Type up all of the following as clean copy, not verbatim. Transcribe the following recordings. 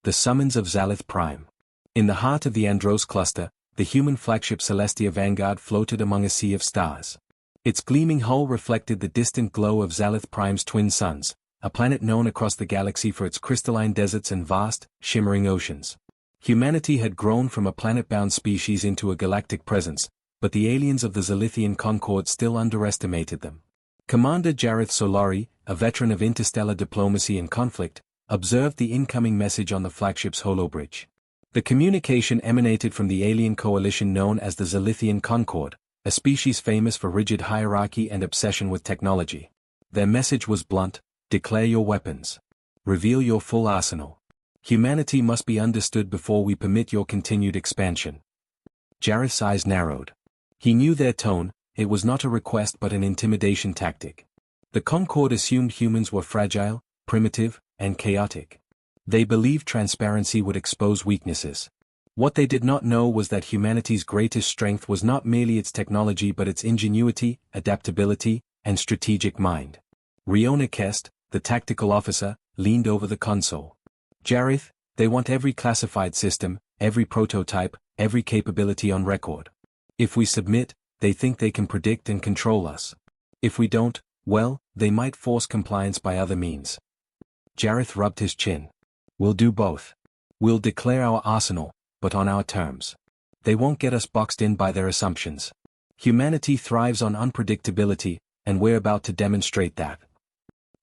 The summons of Zalith Prime. In the heart of the Andros cluster, the human flagship Celestia Vanguard floated among a sea of stars. Its gleaming hull reflected the distant glow of Zalith Prime's twin suns, a planet known across the galaxy for its crystalline deserts and vast, shimmering oceans. Humanity had grown from a planet-bound species into a galactic presence, but the aliens of the Zalithian Concord still underestimated them. Commander Jareth Solari, a veteran of interstellar diplomacy and conflict, observed the incoming message on the flagship's holobridge. The communication emanated from the alien coalition known as the Zalithian Concord, a species famous for rigid hierarchy and obsession with technology. Their message was blunt: declare your weapons. Reveal your full arsenal. Humanity must be understood before we permit your continued expansion. Jareth's eyes narrowed. He knew their tone. It was not a request but an intimidation tactic. The Concord assumed humans were fragile, primitive, and chaotic. They believed transparency would expose weaknesses. What they did not know was that humanity's greatest strength was not merely its technology but its ingenuity, adaptability, and strategic mind. Riona Kest, the tactical officer, leaned over the console. Jareth, they want every classified system, every prototype, every capability on record. If we submit, they think they can predict and control us. If we don't, well, they might force compliance by other means. Jareth rubbed his chin. We'll do both. We'll declare our arsenal, but on our terms. They won't get us boxed in by their assumptions. Humanity thrives on unpredictability, and we're about to demonstrate that.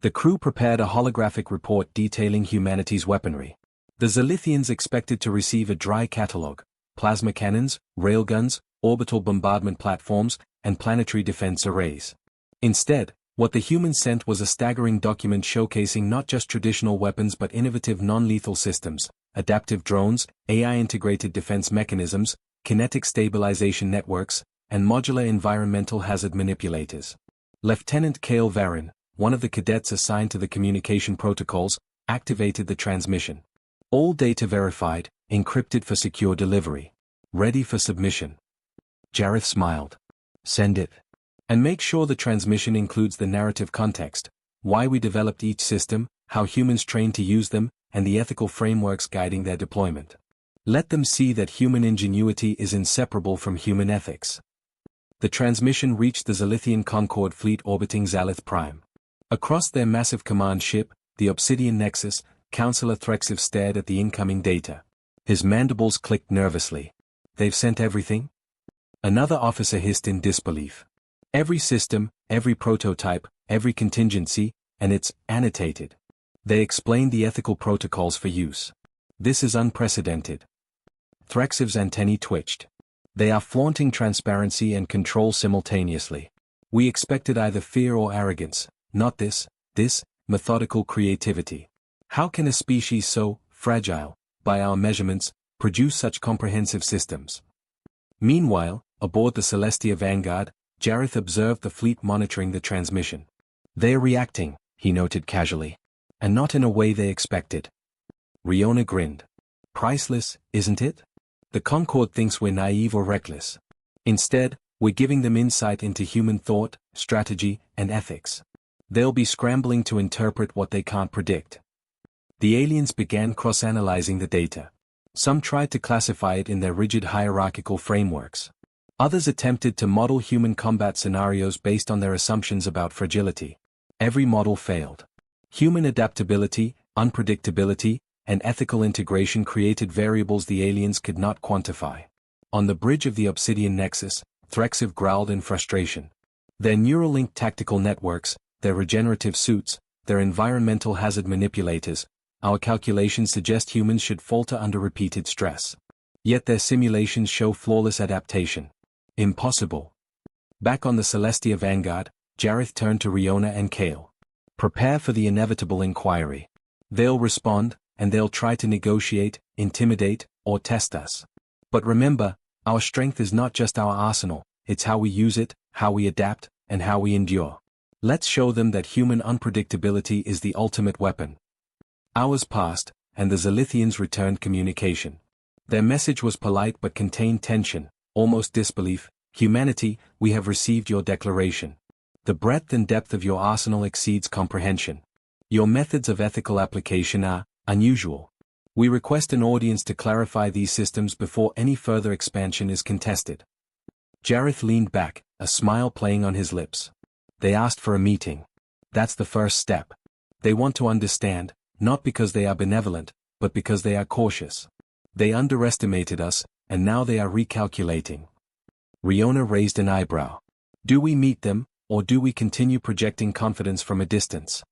The crew prepared a holographic report detailing humanity's weaponry. The Zalithians expected to receive a dry catalogue: plasma cannons, railguns, orbital bombardment platforms, and planetary defense arrays. Instead, what the humans sent was a staggering document showcasing not just traditional weapons but innovative non-lethal systems, adaptive drones, AI-integrated defense mechanisms, kinetic stabilization networks, and modular environmental hazard manipulators. Lieutenant Kale Varin, one of the cadets assigned to the communication protocols, activated the transmission. All data verified, encrypted for secure delivery. Ready for submission. Jareth smiled. Send it. And make sure the transmission includes the narrative context, why we developed each system, how humans trained to use them, and the ethical frameworks guiding their deployment. Let them see that human ingenuity is inseparable from human ethics. The transmission reached the Zalithian Concord fleet orbiting Zalith Prime. Across their massive command ship, the Obsidian Nexus, Counselor Threxiv stared at the incoming data. His mandibles clicked nervously. They've sent everything? Another officer hissed in disbelief. Every system, every prototype, every contingency, and it's annotated. They explained the ethical protocols for use. This is unprecedented. Threxiv's antennae twitched. They are flaunting transparency and control simultaneously. We expected either fear or arrogance, not this methodical creativity. How can a species so fragile, by our measurements, produce such comprehensive systems? Meanwhile, aboard the Celestia Vanguard, Jareth observed the fleet monitoring the transmission. They're reacting, he noted casually. And not in a way they expected. Riona grinned. Priceless, isn't it? The Concord thinks we're naive or reckless. Instead, we're giving them insight into human thought, strategy, and ethics. They'll be scrambling to interpret what they can't predict. The aliens began cross-analyzing the data. Some tried to classify it in their rigid hierarchical frameworks. Others attempted to model human combat scenarios based on their assumptions about fragility. Every model failed. Human adaptability, unpredictability, and ethical integration created variables the aliens could not quantify. On the bridge of the Obsidian Nexus, Threxiv growled in frustration. Their neural-linked tactical networks, their regenerative suits, their environmental hazard manipulators, our calculations suggest humans should falter under repeated stress. Yet their simulations show flawless adaptation. Impossible. Back on the Celestia Vanguard, Jareth turned to Riona and Kale. Prepare for the inevitable inquiry. They'll respond, and they'll try to negotiate, intimidate, or test us. But remember, our strength is not just our arsenal, it's how we use it, how we adapt, and how we endure. Let's show them that human unpredictability is the ultimate weapon. Hours passed, and the Zalithians returned communication. Their message was polite but contained tension, almost disbelief. Humanity, we have received your declaration. The breadth and depth of your arsenal exceeds comprehension. Your methods of ethical application are unusual. We request an audience to clarify these systems before any further expansion is contested. Jareth leaned back, a smile playing on his lips. They asked for a meeting. That's the first step. They want to understand, not because they are benevolent, but because they are cautious. They underestimated us, and now they are recalculating. Riona raised an eyebrow. Do we meet them, or do we continue projecting confidence from a distance?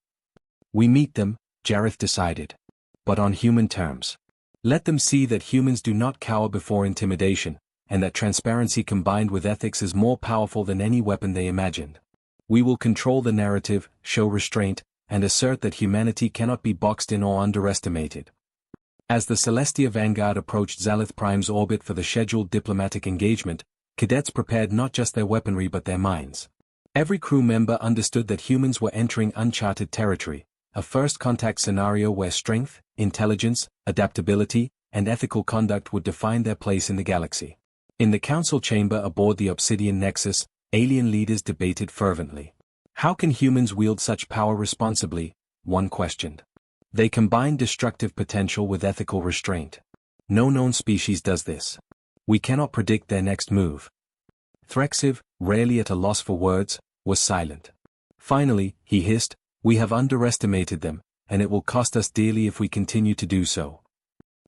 We meet them, Jareth decided. But on human terms. Let them see that humans do not cower before intimidation, and that transparency combined with ethics is more powerful than any weapon they imagined. We will control the narrative, show restraint, and assert that humanity cannot be boxed in or underestimated. As the Celestia Vanguard approached Zalith Prime's orbit for the scheduled diplomatic engagement, cadets prepared not just their weaponry but their minds. Every crew member understood that humans were entering uncharted territory, a first-contact scenario where strength, intelligence, adaptability, and ethical conduct would define their place in the galaxy. In the council chamber aboard the Obsidian Nexus, alien leaders debated fervently. How can humans wield such power responsibly? One questioned. They combine destructive potential with ethical restraint. No known species does this. We cannot predict their next move. Threxiv, rarely at a loss for words, was silent. Finally, he hissed, we have underestimated them, and it will cost us dearly if we continue to do so.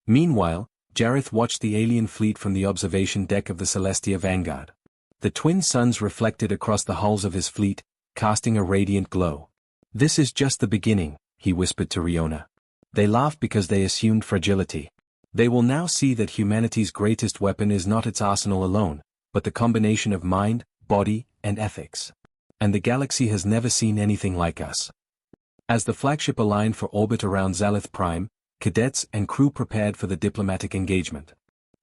Meanwhile, Jareth watched the alien fleet from the observation deck of the Celestia Vanguard. The twin suns reflected across the hulls of his fleet, casting a radiant glow. This is just the beginning, he whispered to Riona. They laughed because they assumed fragility. They will now see that humanity's greatest weapon is not its arsenal alone, but the combination of mind, body, and ethics. And the galaxy has never seen anything like us. As the flagship aligned for orbit around Zalith Prime, cadets and crew prepared for the diplomatic engagement.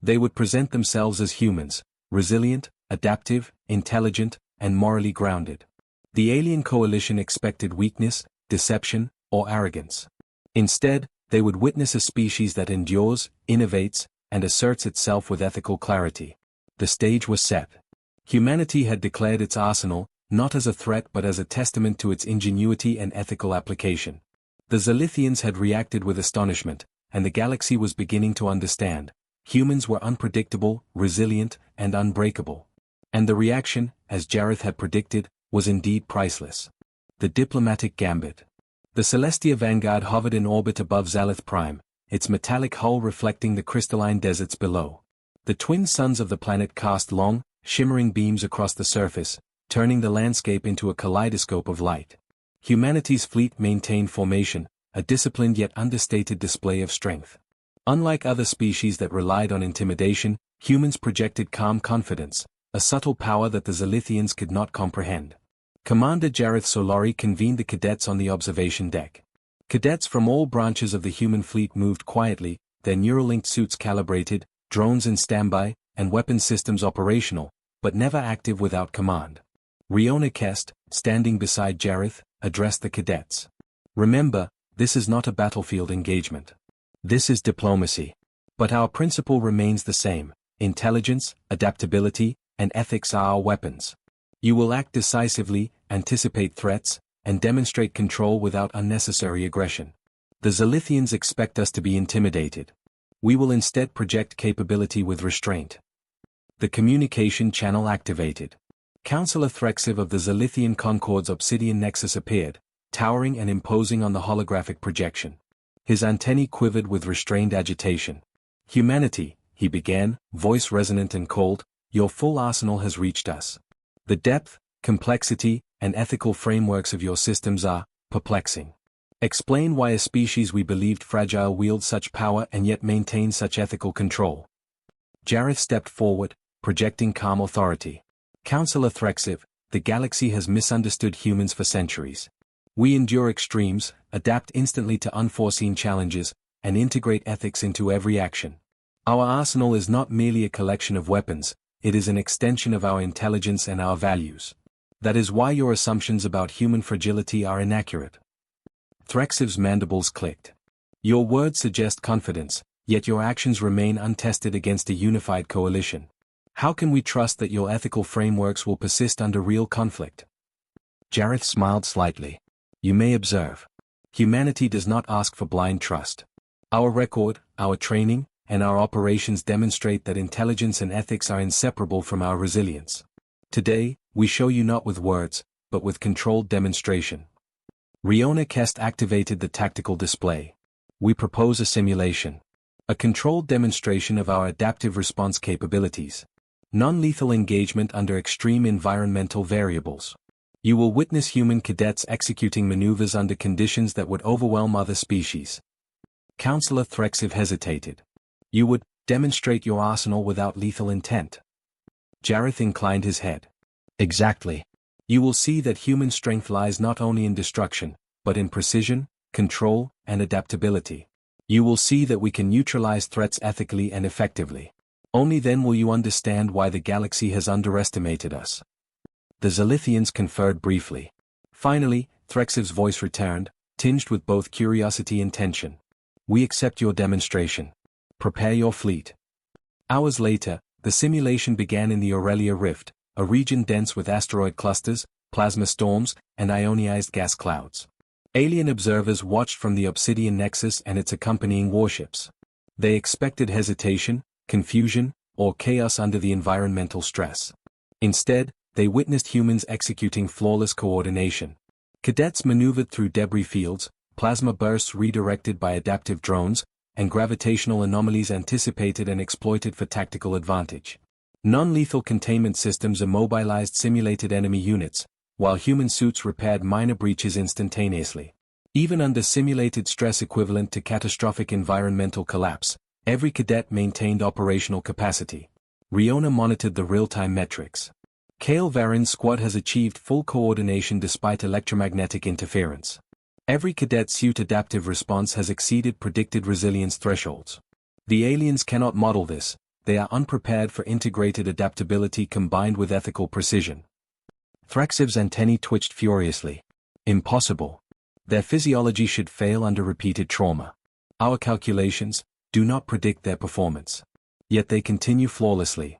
They would present themselves as humans, resilient, adaptive, intelligent, and morally grounded. The alien coalition expected weakness, deception, or arrogance. Instead, they would witness a species that endures, innovates, and asserts itself with ethical clarity. The stage was set. Humanity had declared its arsenal, not as a threat but as a testament to its ingenuity and ethical application. The Zalithians had reacted with astonishment, and the galaxy was beginning to understand. Humans were unpredictable, resilient, and unbreakable. And the reaction, as Jareth had predicted, was indeed priceless. The diplomatic gambit. The Celestia Vanguard hovered in orbit above Zalith Prime, its metallic hull reflecting the crystalline deserts below. The twin suns of the planet cast long, shimmering beams across the surface, turning the landscape into a kaleidoscope of light. Humanity's fleet maintained formation, a disciplined yet understated display of strength. Unlike other species that relied on intimidation, humans projected calm confidence, a subtle power that the Zalithians could not comprehend. Commander Jareth Solari convened the cadets on the observation deck. Cadets from all branches of the human fleet moved quietly, their Neuralinked suits calibrated, drones in standby, and weapon systems operational, but never active without command. Riona Kest, standing beside Jareth, addressed the cadets. Remember, this is not a battlefield engagement. This is diplomacy. But our principle remains the same: intelligence, adaptability, and ethics are our weapons. You will act decisively, anticipate threats, and demonstrate control without unnecessary aggression. The Zalithians expect us to be intimidated. We will instead project capability with restraint. The communication channel activated. Counselor Threxiv of the Zalithian Concord's Obsidian Nexus appeared, towering and imposing on the holographic projection. His antennae quivered with restrained agitation. Humanity, he began, voice resonant and cold, your full arsenal has reached us. The depth, complexity, and ethical frameworks of your systems are perplexing. Explain why a species we believed fragile wields such power and yet maintains such ethical control. Jareth stepped forward, projecting calm authority. Counselor Threxiv, the galaxy has misunderstood humans for centuries. We endure extremes, adapt instantly to unforeseen challenges, and integrate ethics into every action. Our arsenal is not merely a collection of weapons, it is an extension of our intelligence and our values. That is why your assumptions about human fragility are inaccurate. Threxiv's mandibles clicked. Your words suggest confidence, yet your actions remain untested against a unified coalition. How can we trust that your ethical frameworks will persist under real conflict? Jareth smiled slightly. You may observe. Humanity does not ask for blind trust. Our record, our training, and our operations demonstrate that intelligence and ethics are inseparable from our resilience. Today, we show you not with words, but with controlled demonstration. Riona Kest activated the tactical display. We propose a simulation. A controlled demonstration of our adaptive response capabilities. Non-lethal engagement under extreme environmental variables. You will witness human cadets executing maneuvers under conditions that would overwhelm other species. Counselor Threxiv hesitated. You would demonstrate your arsenal without lethal intent. Jareth inclined his head. Exactly. You will see that human strength lies not only in destruction, but in precision, control, and adaptability. You will see that we can neutralize threats ethically and effectively. Only then will you understand why the galaxy has underestimated us. The Zalithians conferred briefly. Finally, Threxiv's voice returned, tinged with both curiosity and tension. We accept your demonstration. Prepare your fleet. Hours later, the simulation began in the Aurelia Rift, a region dense with asteroid clusters, plasma storms, and ionized gas clouds. Alien observers watched from the Obsidian Nexus and its accompanying warships. They expected hesitation, confusion, or chaos under the environmental stress. Instead, they witnessed humans executing flawless coordination. Cadets maneuvered through debris fields, plasma bursts redirected by adaptive drones, and gravitational anomalies anticipated and exploited for tactical advantage. Non-lethal containment systems immobilized simulated enemy units, while human suits repaired minor breaches instantaneously. Even under simulated stress equivalent to catastrophic environmental collapse, every cadet maintained operational capacity. Riona monitored the real-time metrics. Kale Varin's squad has achieved full coordination despite electromagnetic interference. Every cadet suit adaptive response has exceeded predicted resilience thresholds. The aliens cannot model this, they are unprepared for integrated adaptability combined with ethical precision. Thraxiv's antennae twitched furiously. Impossible. Their physiology should fail under repeated trauma. Our calculations do not predict their performance. Yet they continue flawlessly.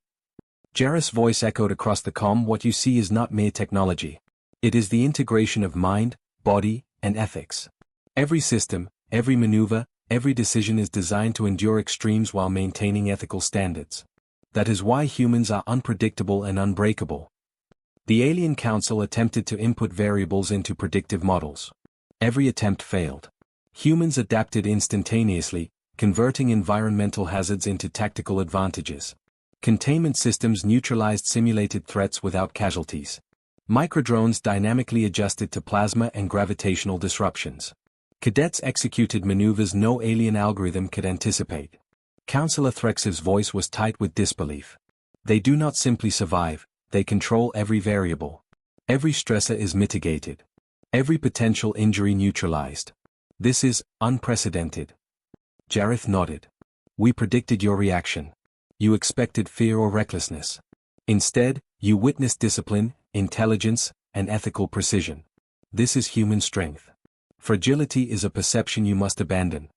Jareth's voice echoed across the comm. What you see is not mere technology. It is the integration of mind, body, and ethics. Every system, every maneuver, every decision is designed to endure extremes while maintaining ethical standards. That is why humans are unpredictable and unbreakable. The Alien Council attempted to input variables into predictive models. Every attempt failed. Humans adapted instantaneously, converting environmental hazards into tactical advantages. Containment systems neutralized simulated threats without casualties. Microdrones dynamically adjusted to plasma and gravitational disruptions. Cadets executed maneuvers no alien algorithm could anticipate. Counselor Threxiv's voice was tight with disbelief. They do not simply survive, they control every variable. Every stressor is mitigated. Every potential injury neutralized. This is unprecedented. Jareth nodded. We predicted your reaction. You expected fear or recklessness. Instead, you witnessed discipline, intelligence, and ethical precision. This is human strength. Fragility is a perception you must abandon.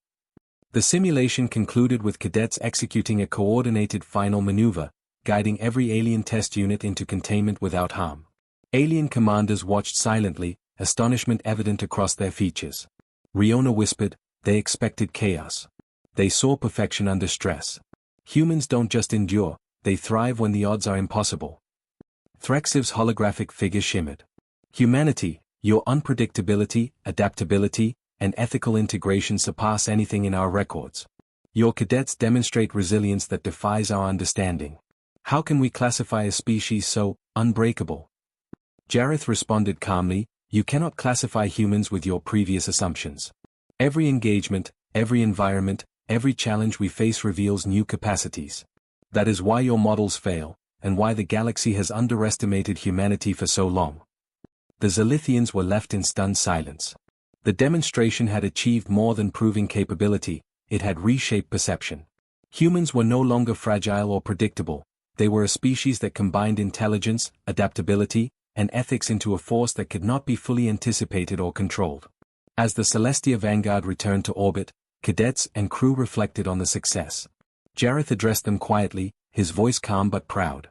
The simulation concluded with cadets executing a coordinated final maneuver, guiding every alien test unit into containment without harm. Alien commanders watched silently, astonishment evident across their features. Riona whispered, they expected chaos. They saw perfection under stress. Humans don't just endure, they thrive when the odds are impossible. Threxiv's holographic figure shimmered. Humanity, your unpredictability, adaptability, and ethical integration surpass anything in our records. Your cadets demonstrate resilience that defies our understanding. How can we classify a species so unbreakable? Jareth responded calmly, you cannot classify humans with your previous assumptions. Every engagement, every environment, every challenge we face reveals new capacities. That is why your models fail, and why the galaxy has underestimated humanity for so long. The Zalithians were left in stunned silence. The demonstration had achieved more than proving capability, it had reshaped perception. Humans were no longer fragile or predictable, they were a species that combined intelligence, adaptability, and ethics into a force that could not be fully anticipated or controlled. As the Celestia Vanguard returned to orbit, cadets and crew reflected on the success. Jareth addressed them quietly, his voice calm but proud.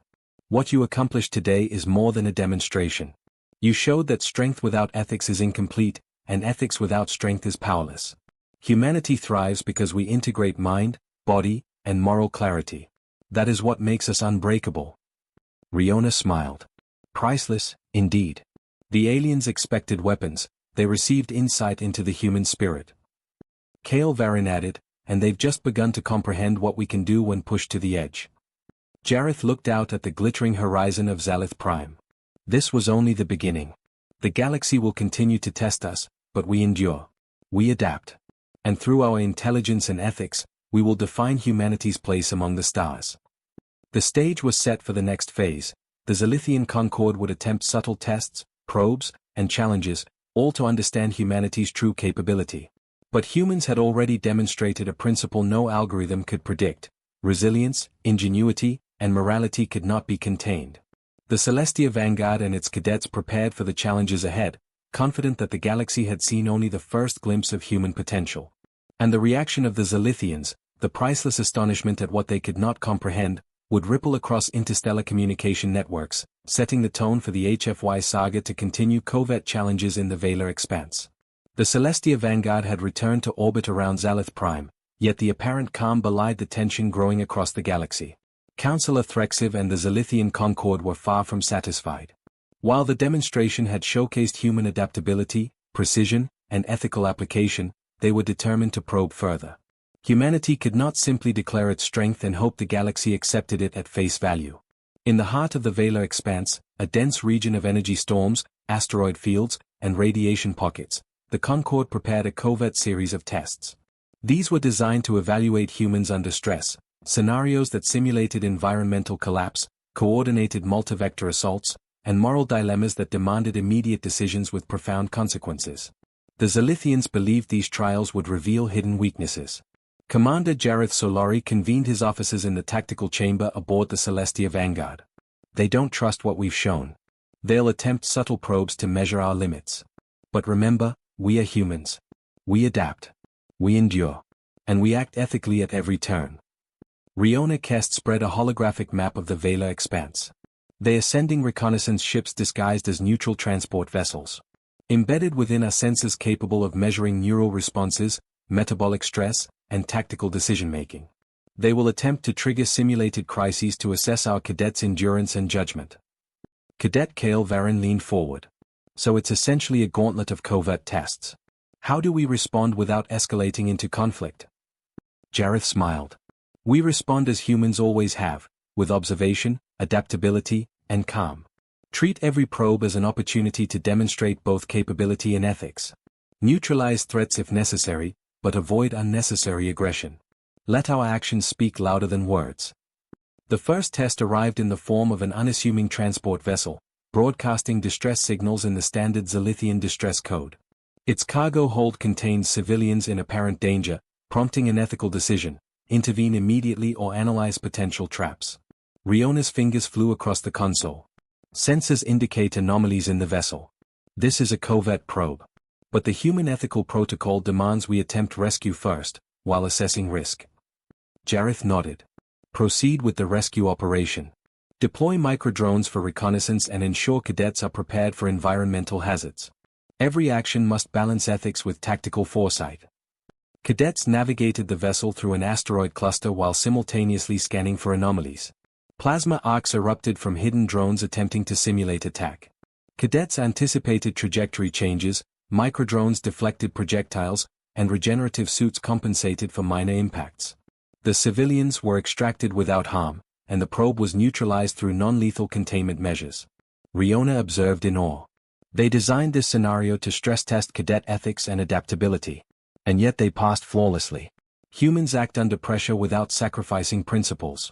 What you accomplished today is more than a demonstration. You showed that strength without ethics is incomplete, and ethics without strength is powerless. Humanity thrives because we integrate mind, body, and moral clarity. That is what makes us unbreakable. Riona smiled. Priceless, indeed. The aliens expected weapons, they received insight into the human spirit. Kale Varin added, and they've just begun to comprehend what we can do when pushed to the edge. Jareth looked out at the glittering horizon of Zalith Prime. This was only the beginning. The galaxy will continue to test us, but we endure. We adapt. And through our intelligence and ethics, we will define humanity's place among the stars. The stage was set for the next phase. The Zalithian Concord would attempt subtle tests, probes, and challenges, all to understand humanity's true capability. But humans had already demonstrated a principle no algorithm could predict: resilience, ingenuity, and morality could not be contained. The Celestia Vanguard and its cadets prepared for the challenges ahead, confident that the galaxy had seen only the first glimpse of human potential. And the reaction of the Zalithians, the priceless astonishment at what they could not comprehend, would ripple across interstellar communication networks, setting the tone for the HFY saga to continue covert challenges in the Velar expanse. The Celestia Vanguard had returned to orbit around Zalith Prime, yet the apparent calm belied the tension growing across the galaxy. Councillor Threxiv and the Zalithian Concord were far from satisfied. While the demonstration had showcased human adaptability, precision, and ethical application, they were determined to probe further. Humanity could not simply declare its strength and hope the galaxy accepted it at face value. In the heart of the Velar expanse, a dense region of energy storms, asteroid fields, and radiation pockets, the Concord prepared a covert series of tests. These were designed to evaluate humans under stress, scenarios that simulated environmental collapse, coordinated multivector assaults, and moral dilemmas that demanded immediate decisions with profound consequences. The Zalithians believed these trials would reveal hidden weaknesses. Commander Jareth Solari convened his officers in the tactical chamber aboard the Celestia Vanguard. They don't trust what we've shown. They'll attempt subtle probes to measure our limits. But remember, we are humans. We adapt. We endure. And we act ethically at every turn. Riona Kest spread a holographic map of the Velar expanse. They are sending reconnaissance ships disguised as neutral transport vessels. Embedded within are sensors capable of measuring neural responses, metabolic stress, and tactical decision-making. They will attempt to trigger simulated crises to assess our cadets' endurance and judgment. Cadet Kale Varin leaned forward. So it's essentially a gauntlet of covert tests. How do we respond without escalating into conflict? Jareth smiled. We respond as humans always have, with observation, adaptability, and calm. Treat every probe as an opportunity to demonstrate both capability and ethics. Neutralize threats if necessary, but avoid unnecessary aggression. Let our actions speak louder than words. The first test arrived in the form of an unassuming transport vessel, broadcasting distress signals in the standard Zalithian distress code. Its cargo hold contained civilians in apparent danger, prompting an ethical decision: intervene immediately or analyze potential traps. Riona's fingers flew across the console. Sensors indicate anomalies in the vessel. This is a covert probe. But the human ethical protocol demands we attempt rescue first, while assessing risk. Jareth nodded. Proceed with the rescue operation. Deploy microdrones for reconnaissance and ensure cadets are prepared for environmental hazards. Every action must balance ethics with tactical foresight. Cadets navigated the vessel through an asteroid cluster while simultaneously scanning for anomalies. Plasma arcs erupted from hidden drones attempting to simulate attack. Cadets anticipated trajectory changes, microdrones deflected projectiles, and regenerative suits compensated for minor impacts. The civilians were extracted without harm, and the probe was neutralized through non-lethal containment measures. Riona observed in awe. They designed this scenario to stress-test cadet ethics and adaptability. And yet they passed flawlessly. Humans act under pressure without sacrificing principles.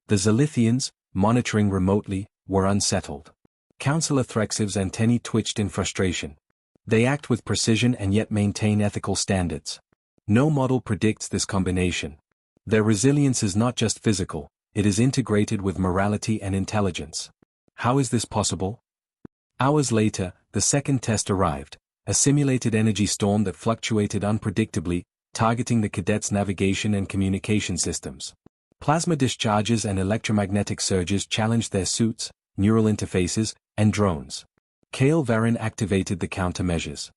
The Zalithians, monitoring remotely, were unsettled. Councillor Threxiv's antennae twitched in frustration. They act with precision and yet maintain ethical standards. No model predicts this combination. Their resilience is not just physical, it is integrated with morality and intelligence. How is this possible? Hours later, the second test arrived, a simulated energy storm that fluctuated unpredictably, targeting the cadets' navigation and communication systems. Plasma discharges and electromagnetic surges challenged their suits, neural interfaces, and drones. Kale Varin activated the countermeasures.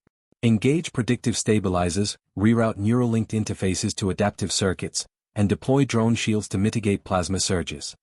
Engage predictive stabilizers, reroute neural-linked interfaces to adaptive circuits, and deploy drone shields to mitigate plasma surges.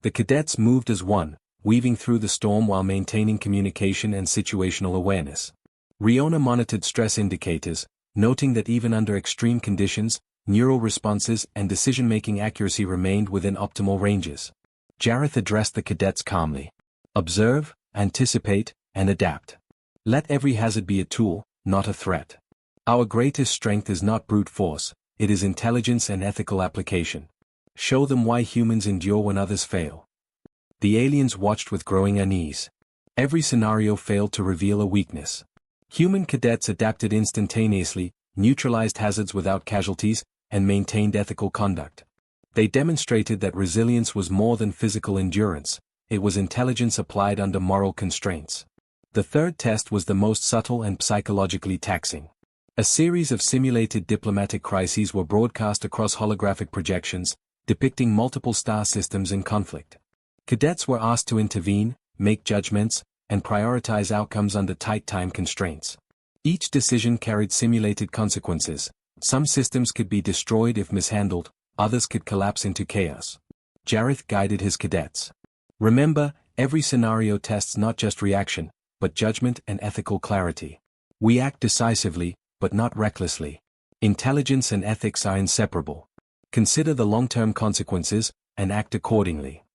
The cadets moved as one, weaving through the storm while maintaining communication and situational awareness. Riona monitored stress indicators, noting that even under extreme conditions, neural responses and decision-making accuracy remained within optimal ranges. Jareth addressed the cadets calmly. Observe, anticipate, and adapt. Let every hazard be a tool, not a threat. Our greatest strength is not brute force, it is intelligence and ethical application. Show them why humans endure when others fail. The aliens watched with growing unease. Every scenario failed to reveal a weakness. Human cadets adapted instantaneously, neutralized hazards without casualties, and maintained ethical conduct. They demonstrated that resilience was more than physical endurance, it was intelligence applied under moral constraints. The third test was the most subtle and psychologically taxing. A series of simulated diplomatic crises were broadcast across holographic projections, depicting multiple star systems in conflict. Cadets were asked to intervene, make judgments, and prioritize outcomes under tight time constraints. Each decision carried simulated consequences. Some systems could be destroyed if mishandled, others could collapse into chaos. Jareth guided his cadets. Remember, every scenario tests not just reaction, but judgment and ethical clarity. We act decisively, but not recklessly. Intelligence and ethics are inseparable. Consider the long-term consequences, and act accordingly.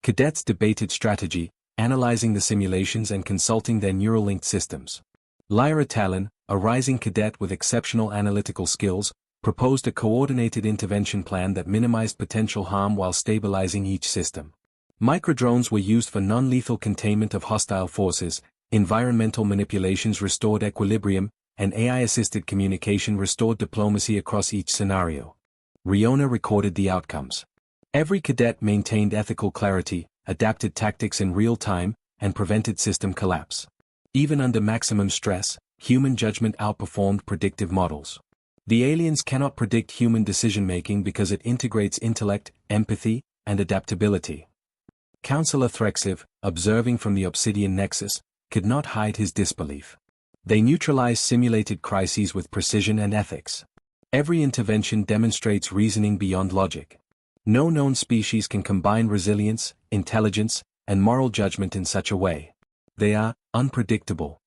Cadets debated strategy, analyzing the simulations and consulting their neural-linked systems. Lyra Talon, a rising cadet with exceptional analytical skills, proposed a coordinated intervention plan that minimized potential harm while stabilizing each system. Microdrones were used for non-lethal containment of hostile forces, environmental manipulations restored equilibrium, and AI-assisted communication restored diplomacy across each scenario. Riona recorded the outcomes. Every cadet maintained ethical clarity, adapted tactics in real time, and prevented system collapse. Even under maximum stress, human judgment outperformed predictive models. The aliens cannot predict human decision-making because it integrates intellect, empathy, and adaptability. Counselor Threxiv, observing from the Obsidian Nexus, could not hide his disbelief. They neutralize simulated crises with precision and ethics. Every intervention demonstrates reasoning beyond logic. No known species can combine resilience, intelligence, and moral judgment in such a way. They are unpredictable.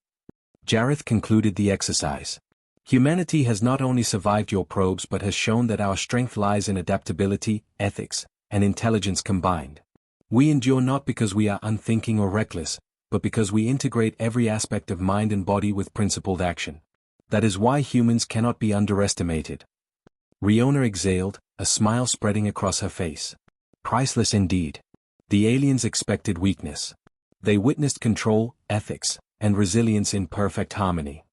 Jareth concluded the exercise. Humanity has not only survived your probes but has shown that our strength lies in adaptability, ethics, and intelligence combined. We endure not because we are unthinking or reckless, but because we integrate every aspect of mind and body with principled action. That is why humans cannot be underestimated. Riona exhaled, a smile spreading across her face. Priceless indeed. The aliens expected weakness. They witnessed control, ethics, and resilience in perfect harmony.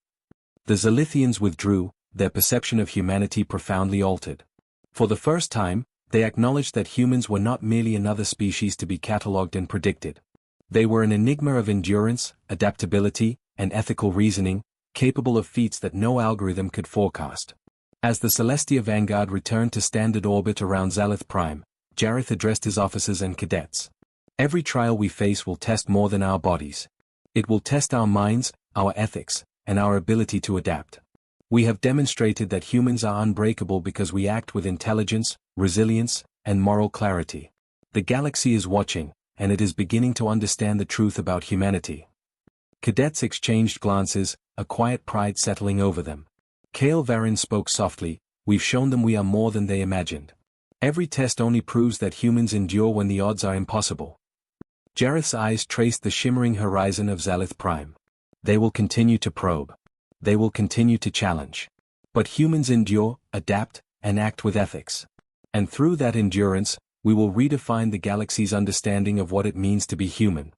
The Zalithians withdrew, their perception of humanity profoundly altered. For the first time, they acknowledged that humans were not merely another species to be catalogued and predicted. They were an enigma of endurance, adaptability, and ethical reasoning, capable of feats that no algorithm could forecast. As the Celestia Vanguard returned to standard orbit around Zalith Prime, Jareth addressed his officers and cadets. Every trial we face will test more than our bodies. It will test our minds, our ethics, and our ability to adapt. We have demonstrated that humans are unbreakable because we act with intelligence, resilience, and moral clarity. The galaxy is watching, and it is beginning to understand the truth about humanity. Cadets exchanged glances, a quiet pride settling over them. Kale Varin spoke softly, "We've shown them we are more than they imagined. Every test only proves that humans endure when the odds are impossible." Jareth's eyes traced the shimmering horizon of Zalith Prime. They will continue to probe. They will continue to challenge. But humans endure, adapt, and act with ethics. And through that endurance, we will redefine the galaxy's understanding of what it means to be human.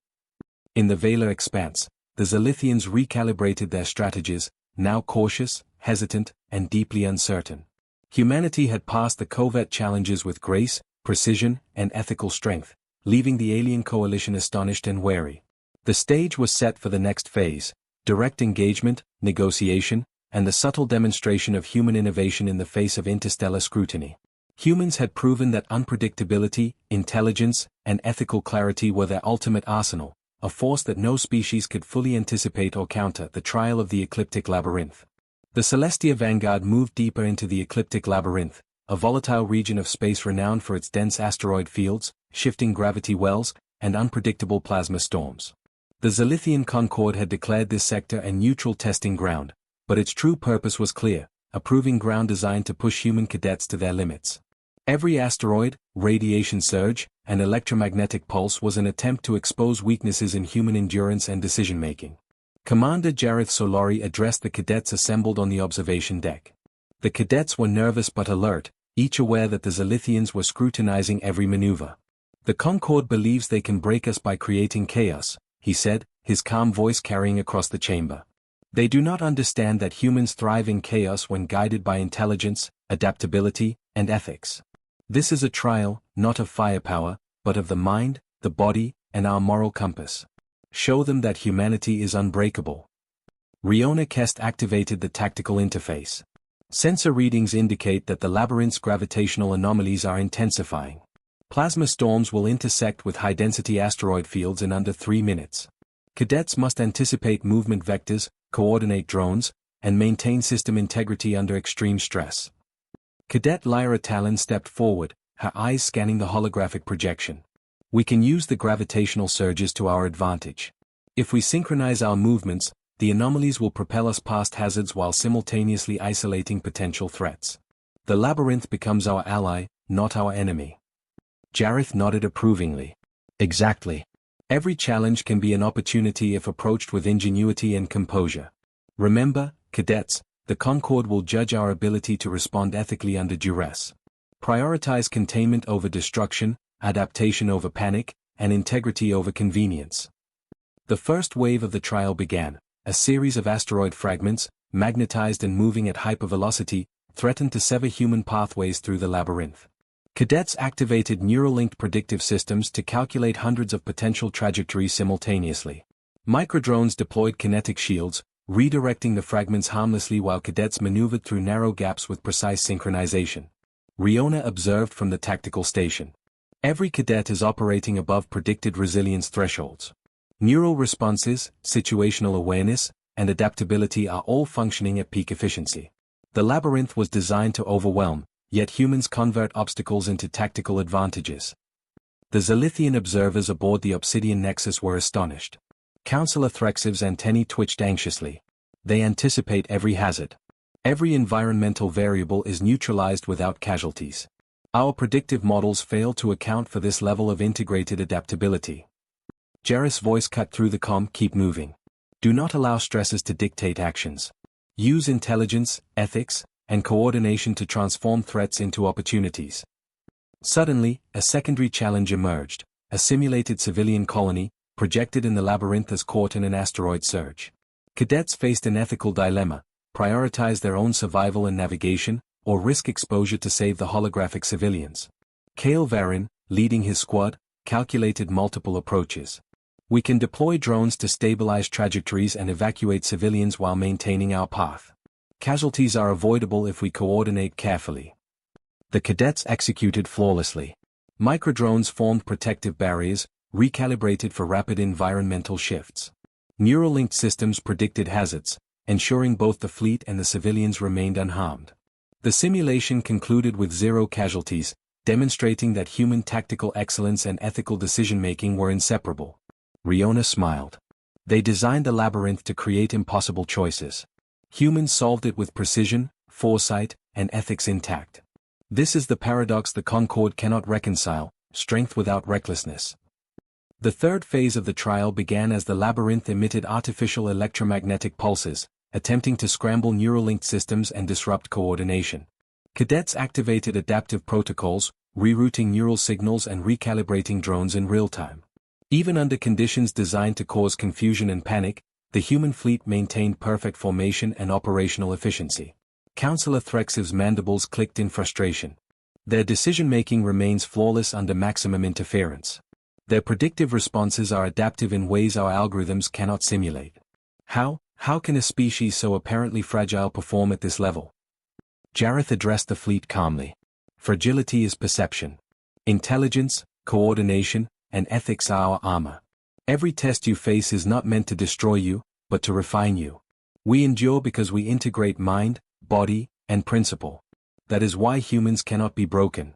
In the Vela Expanse, the Zalithians recalibrated their strategies, now cautious, hesitant, and deeply uncertain. Humanity had passed the covert challenges with grace, precision, and ethical strength, leaving the alien coalition astonished and wary. The stage was set for the next phase: direct engagement, negotiation, and the subtle demonstration of human innovation in the face of interstellar scrutiny. Humans had proven that unpredictability, intelligence, and ethical clarity were their ultimate arsenal, a force that no species could fully anticipate or counter. The trial of the ecliptic labyrinth. The Celestia Vanguard moved deeper into the ecliptic labyrinth, a volatile region of space renowned for its dense asteroid fields, shifting gravity wells, and unpredictable plasma storms. The Zalithian Concorde had declared this sector a neutral testing ground, but its true purpose was clear, a proving ground designed to push human cadets to their limits. Every asteroid, radiation surge, and electromagnetic pulse was an attempt to expose weaknesses in human endurance and decision-making. Commander Jareth Solari addressed the cadets assembled on the observation deck. The cadets were nervous but alert, each aware that the Zalithians were scrutinizing every maneuver. "The Concorde believes they can break us by creating chaos," he said, his calm voice carrying across the chamber. "They do not understand that humans thrive in chaos when guided by intelligence, adaptability, and ethics. This is a trial, not of firepower, but of the mind, the body, and our moral compass. Show them that humanity is unbreakable." Riona Kest activated the tactical interface. Sensor readings indicate that the labyrinth's gravitational anomalies are intensifying. Plasma storms will intersect with high-density asteroid fields in under 3 minutes. Cadets must anticipate movement vectors, coordinate drones, and maintain system integrity under extreme stress. Cadet Lyra Talon stepped forward, her eyes scanning the holographic projection. "We can use the gravitational surges to our advantage. If we synchronize our movements, the anomalies will propel us past hazards while simultaneously isolating potential threats. The labyrinth becomes our ally, not our enemy." Jareth nodded approvingly. "Exactly. Every challenge can be an opportunity if approached with ingenuity and composure. Remember, cadets, the Concorde will judge our ability to respond ethically under duress. Prioritize containment over destruction, adaptation over panic, and integrity over convenience." The first wave of the trial began. A series of asteroid fragments, magnetized and moving at hypervelocity, threatened to sever human pathways through the labyrinth. Cadets activated neural-linked predictive systems to calculate hundreds of potential trajectories simultaneously. Microdrones deployed kinetic shields, redirecting the fragments harmlessly while cadets maneuvered through narrow gaps with precise synchronization. Riona observed from the tactical station. Every cadet is operating above predicted resilience thresholds. Neural responses, situational awareness, and adaptability are all functioning at peak efficiency. The labyrinth was designed to overwhelm, yet humans convert obstacles into tactical advantages. The Zalithian observers aboard the Obsidian Nexus were astonished. Counselor Threxiv's antennae twitched anxiously. They anticipate every hazard. Every environmental variable is neutralized without casualties. Our predictive models fail to account for this level of integrated adaptability. Jareth's voice cut through the comm. "Keep moving. Do not allow stresses to dictate actions. Use intelligence, ethics, and coordination to transform threats into opportunities." Suddenly, a secondary challenge emerged, a simulated civilian colony, projected in the labyrinth as caught in an asteroid surge. Cadets faced an ethical dilemma: prioritize their own survival and navigation, or risk exposure to save the holographic civilians. Kale Varin, leading his squad, calculated multiple approaches. "We can deploy drones to stabilize trajectories and evacuate civilians while maintaining our path. Casualties are avoidable if we coordinate carefully." The cadets executed flawlessly. Microdrones formed protective barriers, recalibrated for rapid environmental shifts. Neural-linked systems predicted hazards, ensuring both the fleet and the civilians remained unharmed. The simulation concluded with 0 casualties, demonstrating that human tactical excellence and ethical decision-making were inseparable. Riona smiled. They designed the labyrinth to create impossible choices. Humans solved it with precision, foresight, and ethics intact. This is the paradox the Concorde cannot reconcile: strength without recklessness. The third phase of the trial began as the labyrinth emitted artificial electromagnetic pulses, attempting to scramble neural-linked systems and disrupt coordination. Cadets activated adaptive protocols, rerouting neural signals and recalibrating drones in real time. Even under conditions designed to cause confusion and panic, the human fleet maintained perfect formation and operational efficiency. Counselor Threxiv's mandibles clicked in frustration. Their decision-making remains flawless under maximum interference. Their predictive responses are adaptive in ways our algorithms cannot simulate. How can a species so apparently fragile perform at this level? Jareth addressed the fleet calmly. Fragility is perception. Intelligence, coordination, and ethics are our armor. Every test you face is not meant to destroy you, but to refine you. We endure because we integrate mind, body, and principle. That is why humans cannot be broken.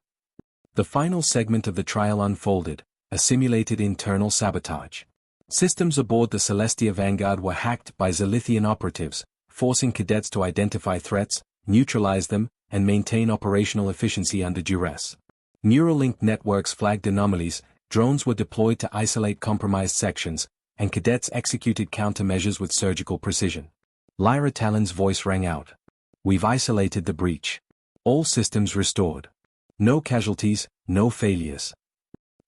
The final segment of the trial unfolded, a simulated internal sabotage. Systems aboard the Celestia Vanguard were hacked by Zalithian operatives, forcing cadets to identify threats, neutralize them, and maintain operational efficiency under duress. Neuralink networks flagged anomalies, drones were deployed to isolate compromised sections, and cadets executed countermeasures with surgical precision. Lyra Talon's voice rang out. We've isolated the breach. All systems restored. No casualties, no failures.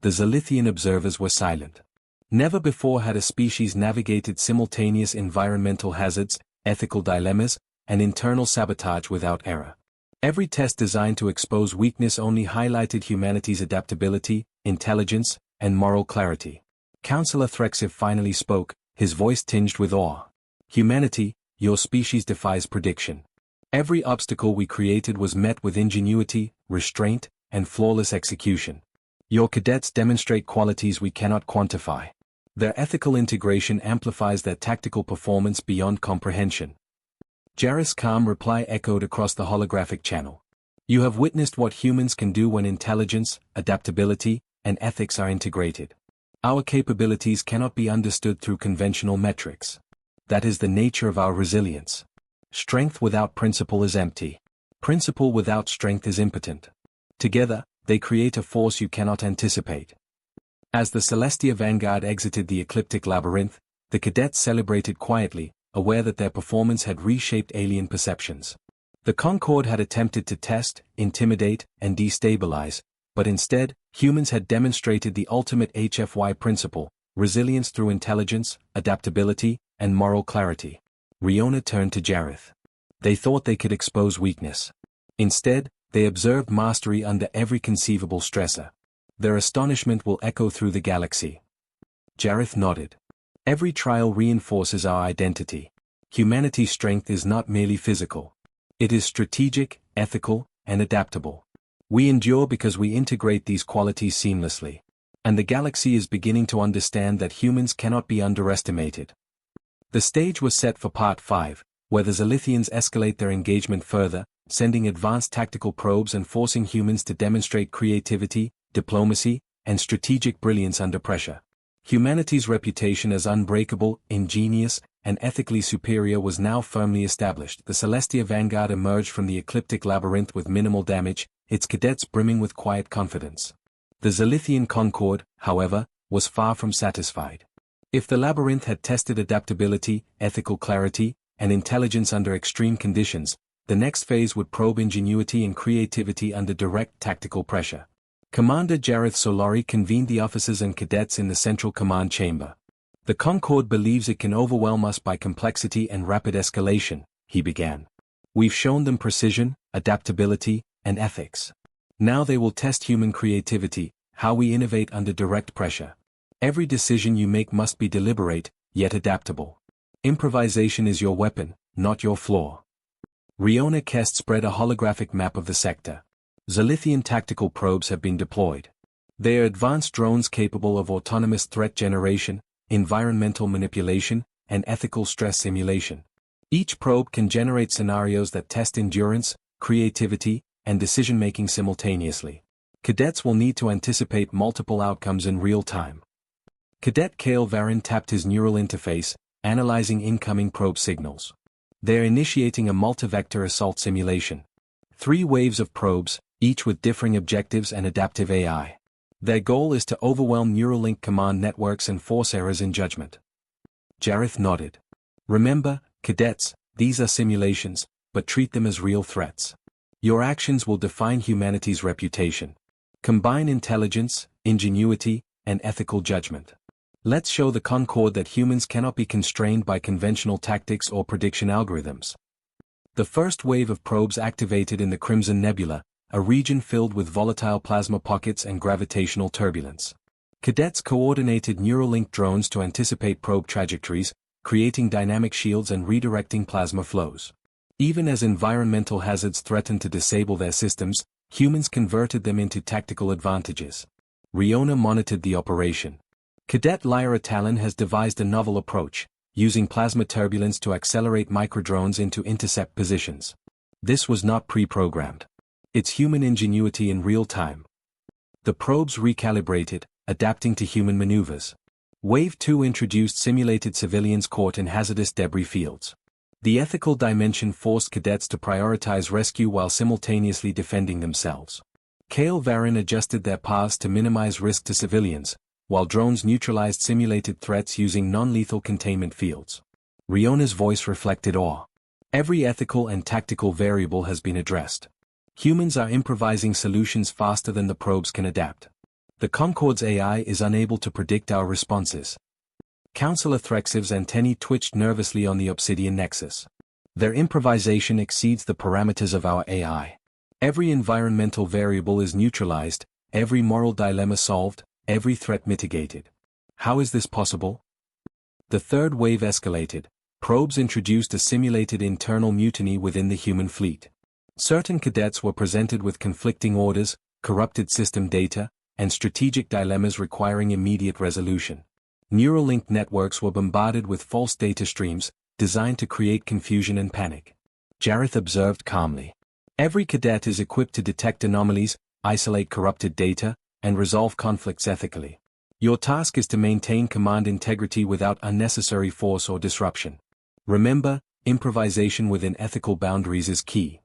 The Zalithian observers were silent. Never before had a species navigated simultaneous environmental hazards, ethical dilemmas, and internal sabotage without error. Every test designed to expose weakness only highlighted humanity's adaptability, intelligence, and moral clarity. Counselor Threxiv finally spoke, his voice tinged with awe. Humanity, your species defies prediction. Every obstacle we created was met with ingenuity, restraint, and flawless execution. Your cadets demonstrate qualities we cannot quantify. Their ethical integration amplifies their tactical performance beyond comprehension. Jareth's calm reply echoed across the holographic channel. You have witnessed what humans can do when intelligence, adaptability, and ethics are integrated. Our capabilities cannot be understood through conventional metrics. That is the nature of our resilience. Strength without principle is empty. Principle without strength is impotent. Together, they create a force you cannot anticipate. As the Celestia Vanguard exited the ecliptic labyrinth, the cadets celebrated quietly, aware that their performance had reshaped alien perceptions. The Concorde had attempted to test, intimidate, and destabilize, but instead, humans had demonstrated the ultimate HFY principle, resilience through intelligence, adaptability, and moral clarity. Riona turned to Jareth. They thought they could expose weakness. Instead, they observed mastery under every conceivable stressor. Their astonishment will echo through the galaxy. Jareth nodded. Every trial reinforces our identity. Humanity's strength is not merely physical. It is strategic, ethical, and adaptable. We endure because we integrate these qualities seamlessly. And the galaxy is beginning to understand that humans cannot be underestimated. The stage was set for Part 5, where the Zalithians escalate their engagement further, sending advanced tactical probes and forcing humans to demonstrate creativity, diplomacy, and strategic brilliance under pressure. Humanity's reputation as unbreakable, ingenious, and ethically superior was now firmly established. The Celestia Vanguard emerged from the ecliptic labyrinth with minimal damage, its cadets brimming with quiet confidence. The Zalithian Concorde, however, was far from satisfied. If the labyrinth had tested adaptability, ethical clarity, and intelligence under extreme conditions, the next phase would probe ingenuity and creativity under direct tactical pressure. Commander Jareth Solari convened the officers and cadets in the central command chamber. The Concorde believes it can overwhelm us by complexity and rapid escalation, he began. We've shown them precision, adaptability, and ethics. Now they will test human creativity, how we innovate under direct pressure. Every decision you make must be deliberate, yet adaptable. Improvisation is your weapon, not your flaw. Riona Kest spread a holographic map of the sector. Zalithian tactical probes have been deployed. They are advanced drones capable of autonomous threat generation, environmental manipulation, and ethical stress simulation. Each probe can generate scenarios that test endurance, creativity, and decision-making simultaneously. Cadets will need to anticipate multiple outcomes in real time. Cadet Kale Varin tapped his neural interface, analyzing incoming probe signals. They are initiating a multi-vector assault simulation. 3 waves of probes, each with differing objectives and adaptive AI. Their goal is to overwhelm Neuralink command networks and force errors in judgment. Jareth nodded. Remember, cadets, these are simulations, but treat them as real threats. Your actions will define humanity's reputation. Combine intelligence, ingenuity, and ethical judgment. Let's show the Concorde that humans cannot be constrained by conventional tactics or prediction algorithms. The first wave of probes activated in the Crimson Nebula, a region filled with volatile plasma pockets and gravitational turbulence. Cadets coordinated Neuralink drones to anticipate probe trajectories, creating dynamic shields and redirecting plasma flows. Even as environmental hazards threatened to disable their systems, humans converted them into tactical advantages. Riona monitored the operation. Cadet Lyra Talon has devised a novel approach, using plasma turbulence to accelerate microdrones into intercept positions. This was not pre-programmed. It's human ingenuity in real time. The probes recalibrated, adapting to human maneuvers. Wave 2 introduced simulated civilians caught in hazardous debris fields. The ethical dimension forced cadets to prioritize rescue while simultaneously defending themselves. Kale Varin adjusted their paths to minimize risk to civilians, while drones neutralized simulated threats using non-lethal containment fields. Riona's voice reflected awe. Every ethical and tactical variable has been addressed. Humans are improvising solutions faster than the probes can adapt. The Concorde's AI is unable to predict our responses. Counselor Threxiv's antennae twitched nervously on the Obsidian Nexus. Their improvisation exceeds the parameters of our AI. Every environmental variable is neutralized, every moral dilemma solved, every threat mitigated. How is this possible? The third wave escalated. Probes introduced a simulated internal mutiny within the human fleet. Certain cadets were presented with conflicting orders, corrupted system data, and strategic dilemmas requiring immediate resolution. Neural-linked networks were bombarded with false data streams, designed to create confusion and panic. Jareth observed calmly. Every cadet is equipped to detect anomalies, isolate corrupted data, and resolve conflicts ethically. Your task is to maintain command integrity without unnecessary force or disruption. Remember, improvisation within ethical boundaries is key.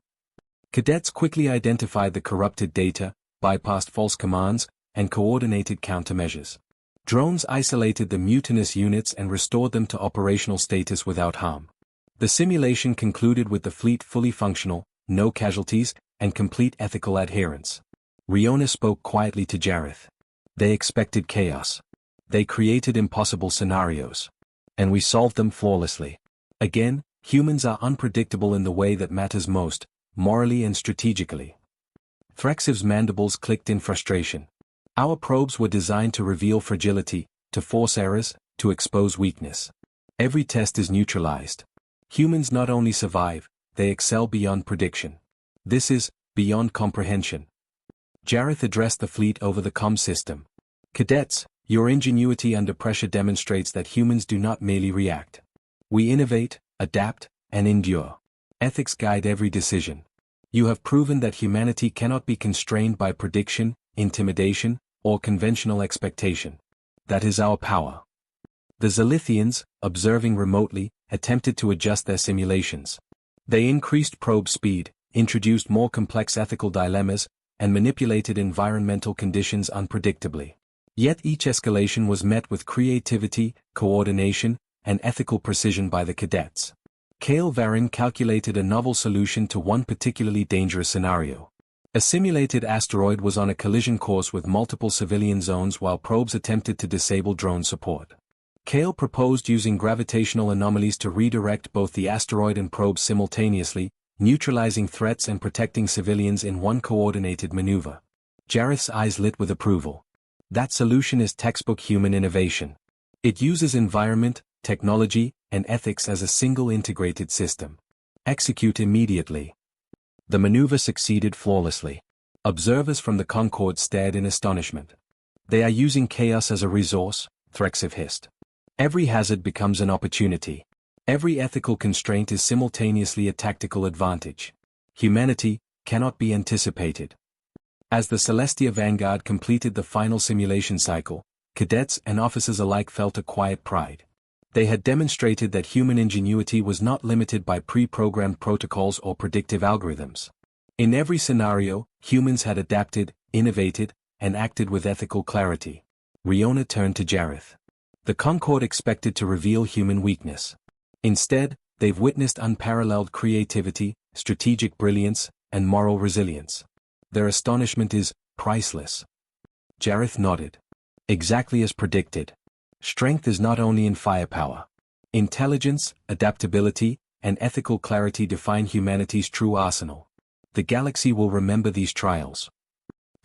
Cadets quickly identified the corrupted data, bypassed false commands, and coordinated countermeasures. Drones isolated the mutinous units and restored them to operational status without harm. The simulation concluded with the fleet fully functional, no casualties, and complete ethical adherence. Riona spoke quietly to Jareth. They expected chaos. They created impossible scenarios. And we solved them flawlessly. Again, humans are unpredictable in the way that matters most, morally and strategically. Threxiv's mandibles clicked in frustration. Our probes were designed to reveal fragility, to force errors, to expose weakness. Every test is neutralized. Humans not only survive, they excel beyond prediction. This is beyond comprehension. Jareth addressed the fleet over the comm system. Cadets, your ingenuity under pressure demonstrates that humans do not merely react. We innovate, adapt, and endure. Ethics guide every decision. You have proven that humanity cannot be constrained by prediction, intimidation, or conventional expectation. That is our power. The Zalithians, observing remotely, attempted to adjust their simulations. They increased probe speed, introduced more complex ethical dilemmas, and manipulated environmental conditions unpredictably. Yet each escalation was met with creativity, coordination, and ethical precision by the cadets. Kale Varin calculated a novel solution to one particularly dangerous scenario. A simulated asteroid was on a collision course with multiple civilian zones while probes attempted to disable drone support. Kale proposed using gravitational anomalies to redirect both the asteroid and probes simultaneously, neutralizing threats and protecting civilians in one coordinated maneuver. Jareth's eyes lit with approval. That solution is textbook human innovation. It uses environment, technology, and ethics as a single integrated system. Execute immediately. The maneuver succeeded flawlessly. Observers from the Concorde stared in astonishment. They are using chaos as a resource, Threxiv hissed. Every hazard becomes an opportunity. Every ethical constraint is simultaneously a tactical advantage. Humanity cannot be anticipated. As the Celestia Vanguard completed the final simulation cycle, cadets and officers alike felt a quiet pride. They had demonstrated that human ingenuity was not limited by pre-programmed protocols or predictive algorithms. In every scenario, humans had adapted, innovated, and acted with ethical clarity. Riona turned to Jareth. The Concorde expected to reveal human weakness. Instead, they've witnessed unparalleled creativity, strategic brilliance, and moral resilience. Their astonishment is priceless. Jareth nodded. Exactly as predicted. Strength is not only in firepower. Intelligence, adaptability, and ethical clarity define humanity's true arsenal. The galaxy will remember these trials.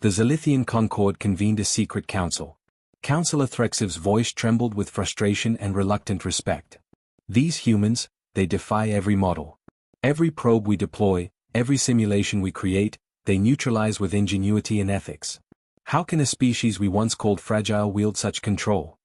The Zalithian Concorde convened a secret council. Counselor Threxiv's voice trembled with frustration and reluctant respect. These humans, they defy every model. Every probe we deploy, every simulation we create, they neutralize with ingenuity and ethics. How can a species we once called fragile wield such control?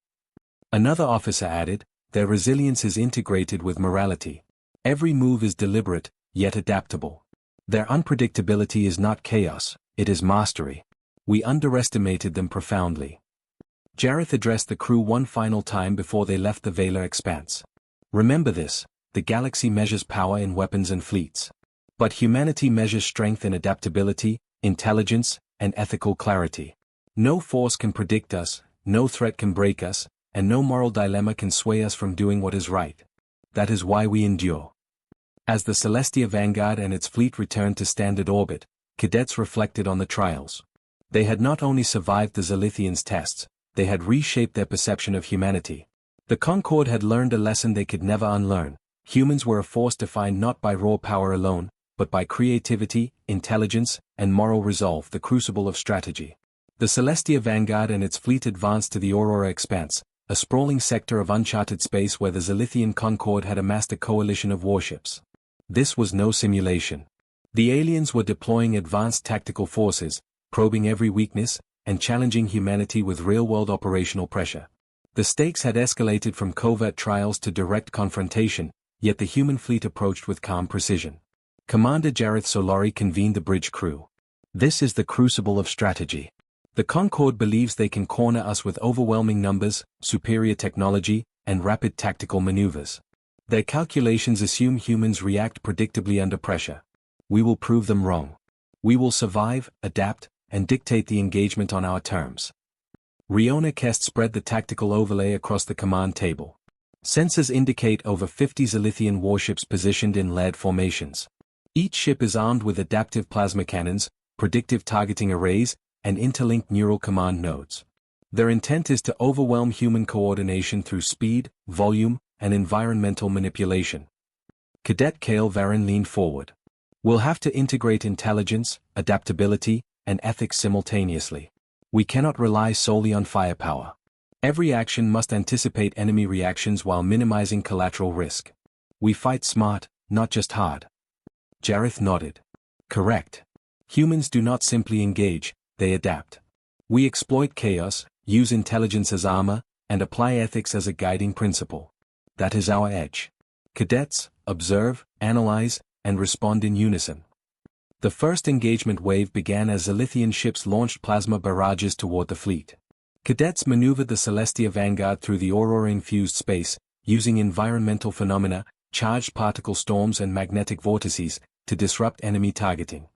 Another officer added, their resilience is integrated with morality. Every move is deliberate, yet adaptable. Their unpredictability is not chaos, it is mastery. We underestimated them profoundly. Jareth addressed the crew one final time before they left the Valar expanse. Remember this, the galaxy measures power in weapons and fleets. But humanity measures strength in adaptability, intelligence, and ethical clarity. No force can predict us, no threat can break us, and no moral dilemma can sway us from doing what is right. That is why we endure. As the Celestia Vanguard and its fleet returned to standard orbit, cadets reflected on the trials. They had not only survived the Zalithians' tests, they had reshaped their perception of humanity. The Concord had learned a lesson they could never unlearn. Humans were a force defined not by raw power alone, but by creativity, intelligence, and moral resolve, the crucible of strategy. The Celestia Vanguard and its fleet advanced to the Aurora Expanse, a sprawling sector of uncharted space where the Zalithian Concord had amassed a coalition of warships. This was no simulation. The aliens were deploying advanced tactical forces, probing every weakness, and challenging humanity with real-world operational pressure. The stakes had escalated from covert trials to direct confrontation, yet the human fleet approached with calm precision. Commander Jareth Solari convened the bridge crew. This is the crucible of strategy. The Concord believes they can corner us with overwhelming numbers, superior technology, and rapid tactical maneuvers. Their calculations assume humans react predictably under pressure. We will prove them wrong. We will survive, adapt, and dictate the engagement on our terms. Riona Kest spread the tactical overlay across the command table. Sensors indicate over 50 Zalithian warships positioned in layered formations. Each ship is armed with adaptive plasma cannons, predictive targeting arrays, and interlinked neural command nodes. Their intent is to overwhelm human coordination through speed, volume, and environmental manipulation. Cadet Kale Varan leaned forward. We'll have to integrate intelligence, adaptability, and ethics simultaneously. We cannot rely solely on firepower. Every action must anticipate enemy reactions while minimizing collateral risk. We fight smart, not just hard. Jareth nodded. Correct. Humans do not simply engage, they adapt. We exploit chaos, use intelligence as armor, and apply ethics as a guiding principle. That is our edge. Cadets, observe, analyze, and respond in unison. The first engagement wave began as Zalithian ships launched plasma barrages toward the fleet. Cadets maneuvered the Celestia Vanguard through the Aurora-infused space, using environmental phenomena, charged particle storms and magnetic vortices, to disrupt enemy targeting.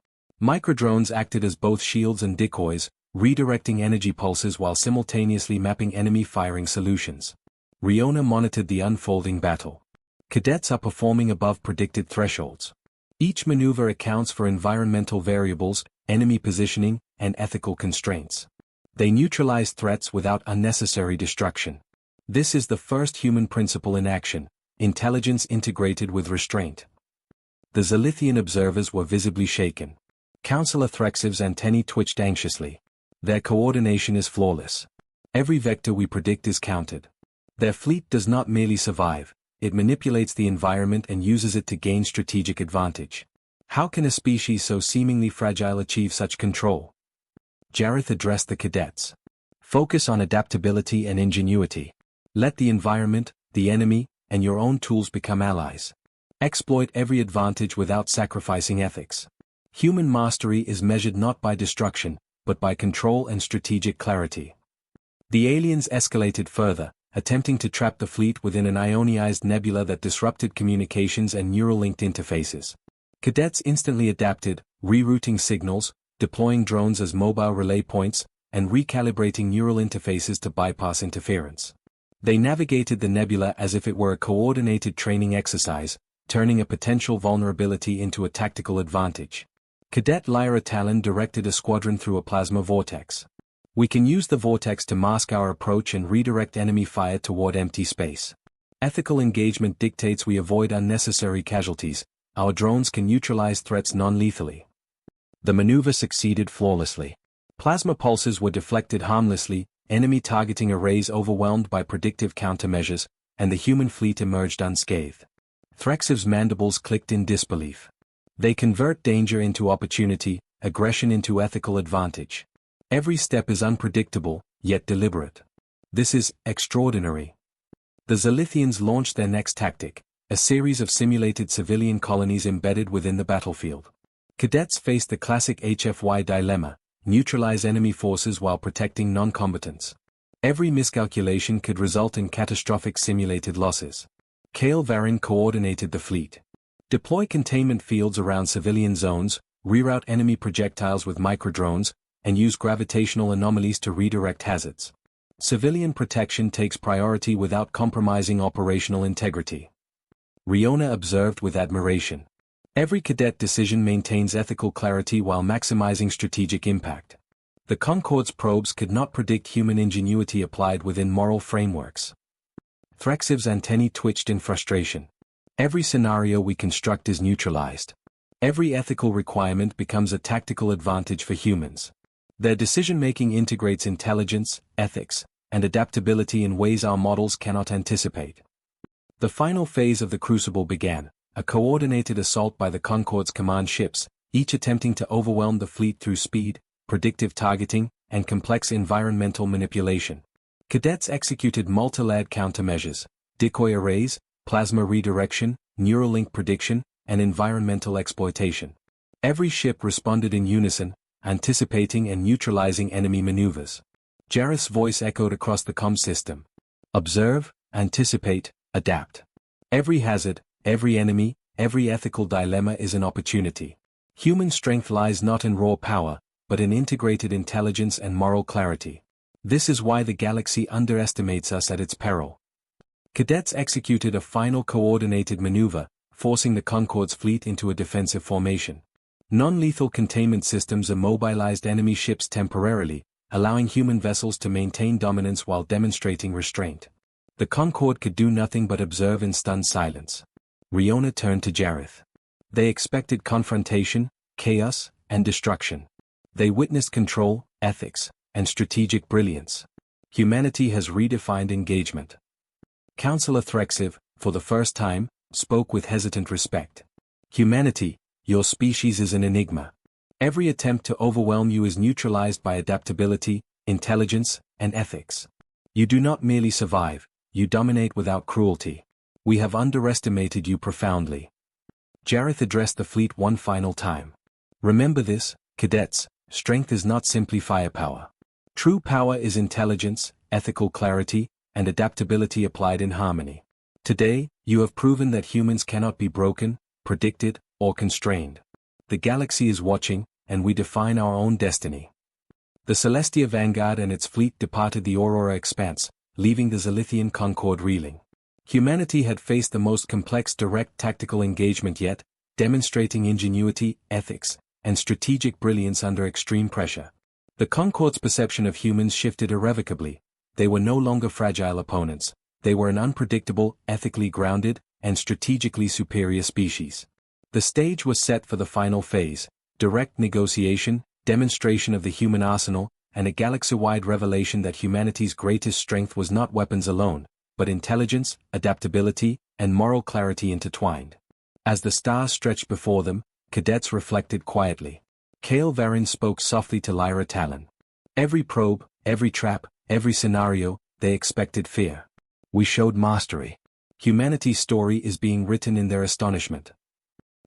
Microdrones acted as both shields and decoys, redirecting energy pulses while simultaneously mapping enemy firing solutions. Riona monitored the unfolding battle. Cadets are performing above predicted thresholds. Each maneuver accounts for environmental variables, enemy positioning, and ethical constraints. They neutralize threats without unnecessary destruction. This is the first human principle in action, intelligence integrated with restraint. The Zalithian observers were visibly shaken. Counselor Threxiv's antennae twitched anxiously. Their coordination is flawless. Every vector we predict is counted. Their fleet does not merely survive, it manipulates the environment and uses it to gain strategic advantage. How can a species so seemingly fragile achieve such control? Jareth addressed the cadets. Focus on adaptability and ingenuity. Let the environment, the enemy, and your own tools become allies. Exploit every advantage without sacrificing ethics. Human mastery is measured not by destruction, but by control and strategic clarity. The aliens escalated further, attempting to trap the fleet within an ionized nebula that disrupted communications and neural-linked interfaces. Cadets instantly adapted, rerouting signals, deploying drones as mobile relay points, and recalibrating neural interfaces to bypass interference. They navigated the nebula as if it were a coordinated training exercise, turning a potential vulnerability into a tactical advantage. Cadet Lyra Talon directed a squadron through a plasma vortex. We can use the vortex to mask our approach and redirect enemy fire toward empty space. Ethical engagement dictates we avoid unnecessary casualties. Our drones can neutralize threats non-lethally. The maneuver succeeded flawlessly. Plasma pulses were deflected harmlessly, enemy targeting arrays overwhelmed by predictive countermeasures, and the human fleet emerged unscathed. Threxiv's mandibles clicked in disbelief. They convert danger into opportunity, aggression into ethical advantage. Every step is unpredictable, yet deliberate. This is extraordinary. The Zalithians launched their next tactic, a series of simulated civilian colonies embedded within the battlefield. Cadets faced the classic HFY dilemma: neutralize enemy forces while protecting non-combatants. Every miscalculation could result in catastrophic simulated losses. Kale Varin coordinated the fleet. Deploy containment fields around civilian zones, reroute enemy projectiles with microdrones, and use gravitational anomalies to redirect hazards. Civilian protection takes priority without compromising operational integrity. Riona observed with admiration. Every cadet decision maintains ethical clarity while maximizing strategic impact. The Concorde's probes could not predict human ingenuity applied within moral frameworks. Threxiv's antennae twitched in frustration. Every scenario we construct is neutralized. Every ethical requirement becomes a tactical advantage for humans. Their decision-making integrates intelligence, ethics, and adaptability in ways our models cannot anticipate. The final phase of the Crucible began, a coordinated assault by the Concorde's command ships, each attempting to overwhelm the fleet through speed, predictive targeting, and complex environmental manipulation. Cadets executed multi-layered countermeasures, decoy arrays, plasma redirection, neural link prediction, and environmental exploitation. Every ship responded in unison, anticipating and neutralizing enemy maneuvers. Jareth's voice echoed across the comm system. Observe, anticipate, adapt. Every hazard, every enemy, every ethical dilemma is an opportunity. Human strength lies not in raw power, but in integrated intelligence and moral clarity. This is why the galaxy underestimates us at its peril. Cadets executed a final coordinated maneuver, forcing the Concorde's fleet into a defensive formation. Non-lethal containment systems immobilized enemy ships temporarily, allowing human vessels to maintain dominance while demonstrating restraint. The Concorde could do nothing but observe in stunned silence. Riona turned to Jareth. They expected confrontation, chaos, and destruction. They witnessed control, ethics, and strategic brilliance. Humanity has redefined engagement. Counselor Threxiv, for the first time, spoke with hesitant respect. Humanity, your species is an enigma. Every attempt to overwhelm you is neutralized by adaptability, intelligence, and ethics. You do not merely survive, you dominate without cruelty. We have underestimated you profoundly. Jareth addressed the fleet one final time. Remember this, cadets, strength is not simply firepower. True power is intelligence, ethical clarity, and adaptability applied in harmony. Today, you have proven that humans cannot be broken, predicted, or constrained. The galaxy is watching, and we define our own destiny. The Celestia Vanguard and its fleet departed the Aurora Expanse, leaving the Zalithian Concorde reeling. Humanity had faced the most complex direct tactical engagement yet, demonstrating ingenuity, ethics, and strategic brilliance under extreme pressure. The Concorde's perception of humans shifted irrevocably. They were no longer fragile opponents. They were an unpredictable, ethically grounded, and strategically superior species. The stage was set for the final phase: direct negotiation, demonstration of the human arsenal, and a galaxy-wide revelation that humanity's greatest strength was not weapons alone, but intelligence, adaptability, and moral clarity intertwined. As the stars stretched before them, cadets reflected quietly. Kale Varin spoke softly to Lyra Talon. Every probe, every trap, every scenario, they expected fear. We showed mastery. Humanity's story is being written in their astonishment.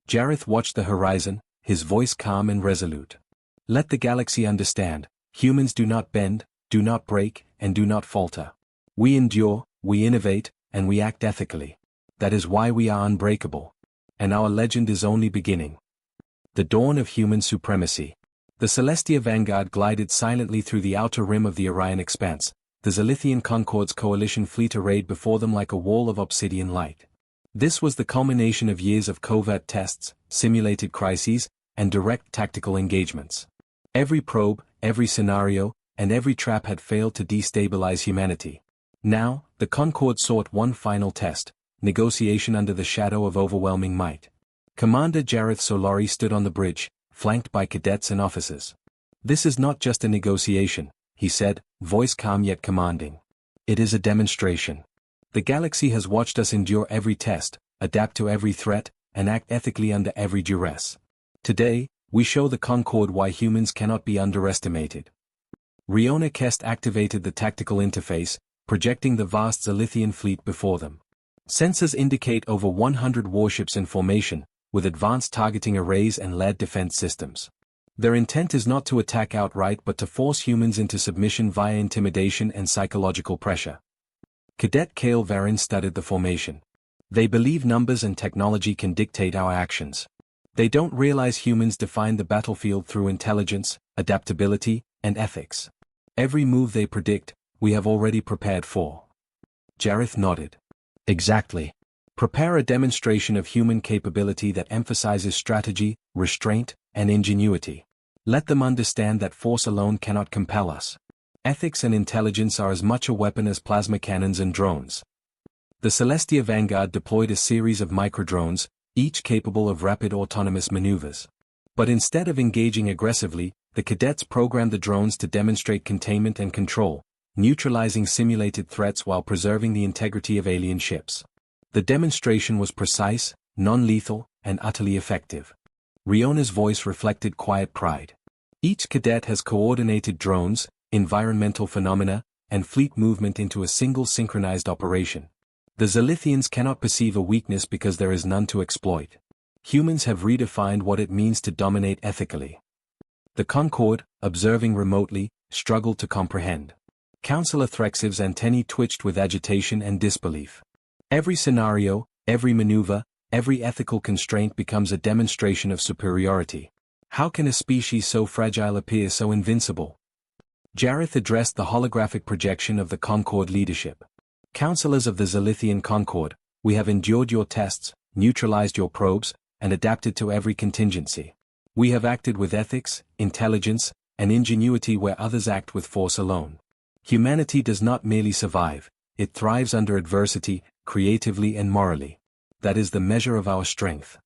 Jareth watched the horizon, his voice calm and resolute. Let the galaxy understand, humans do not bend, do not break, and do not falter. We endure, we innovate, and we act ethically. That is why we are unbreakable. And our legend is only beginning. The dawn of human supremacy. The Celestia Vanguard glided silently through the outer rim of the Orion Expanse, the Zalithian Concorde's coalition fleet arrayed before them like a wall of obsidian light. This was the culmination of years of covert tests, simulated crises, and direct tactical engagements. Every probe, every scenario, and every trap had failed to destabilize humanity. Now, the Concorde sought one final test: negotiation under the shadow of overwhelming might. Commander Jareth Solari stood on the bridge, flanked by cadets and officers. This is not just a negotiation, he said, voice calm yet commanding. It is a demonstration. The galaxy has watched us endure every test, adapt to every threat, and act ethically under every duress. Today, we show the Concorde why humans cannot be underestimated. Riona Kest activated the tactical interface, projecting the vast Zalithian fleet before them. Sensors indicate over 100 warships in formation, with advanced targeting arrays and lead defense systems. Their intent is not to attack outright but to force humans into submission via intimidation and psychological pressure. Cadet Kale Varin studied the formation. They believe numbers and technology can dictate our actions. They don't realize humans define the battlefield through intelligence, adaptability, and ethics. Every move they predict, we have already prepared for. Jareth nodded. Exactly. Prepare a demonstration of human capability that emphasizes strategy, restraint, and ingenuity. Let them understand that force alone cannot compel us. Ethics and intelligence are as much a weapon as plasma cannons and drones. The Celestia Vanguard deployed a series of microdrones, each capable of rapid autonomous maneuvers. But instead of engaging aggressively, the cadets programmed the drones to demonstrate containment and control, neutralizing simulated threats while preserving the integrity of alien ships. The demonstration was precise, non-lethal, and utterly effective. Riona's voice reflected quiet pride. Each cadet has coordinated drones, environmental phenomena, and fleet movement into a single synchronized operation. The Zalithians cannot perceive a weakness because there is none to exploit. Humans have redefined what it means to dominate ethically. The Concorde, observing remotely, struggled to comprehend. Counselor Threxiv's antennae twitched with agitation and disbelief. Every scenario, every maneuver, every ethical constraint becomes a demonstration of superiority. How can a species so fragile appear so invincible? Jareth addressed the holographic projection of the Concorde leadership. Counselors of the Zalithian Concorde, we have endured your tests, neutralized your probes, and adapted to every contingency. We have acted with ethics, intelligence, and ingenuity where others act with force alone. Humanity does not merely survive, it thrives under adversity, creatively and morally. That is the measure of our strength.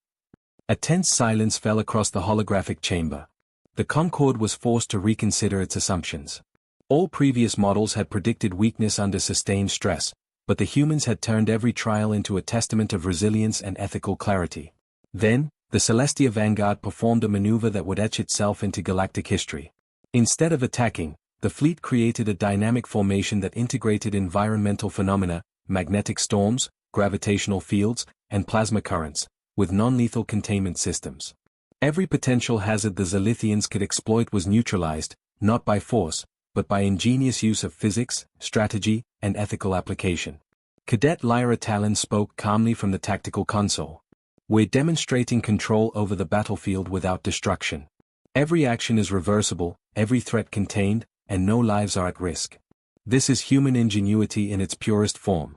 A tense silence fell across the holographic chamber. The Concorde was forced to reconsider its assumptions. All previous models had predicted weakness under sustained stress, but the humans had turned every trial into a testament of resilience and ethical clarity. Then, the Celestia Vanguard performed a maneuver that would etch itself into galactic history. Instead of attacking, the fleet created a dynamic formation that integrated environmental phenomena, magnetic storms, gravitational fields, and plasma currents, with non-lethal containment systems. Every potential hazard the Zalithians could exploit was neutralized, not by force, but by ingenious use of physics, strategy, and ethical application. Cadet Lyra Talon spoke calmly from the tactical console. We're demonstrating control over the battlefield without destruction. Every action is reversible, every threat contained, and no lives are at risk. This is human ingenuity in its purest form.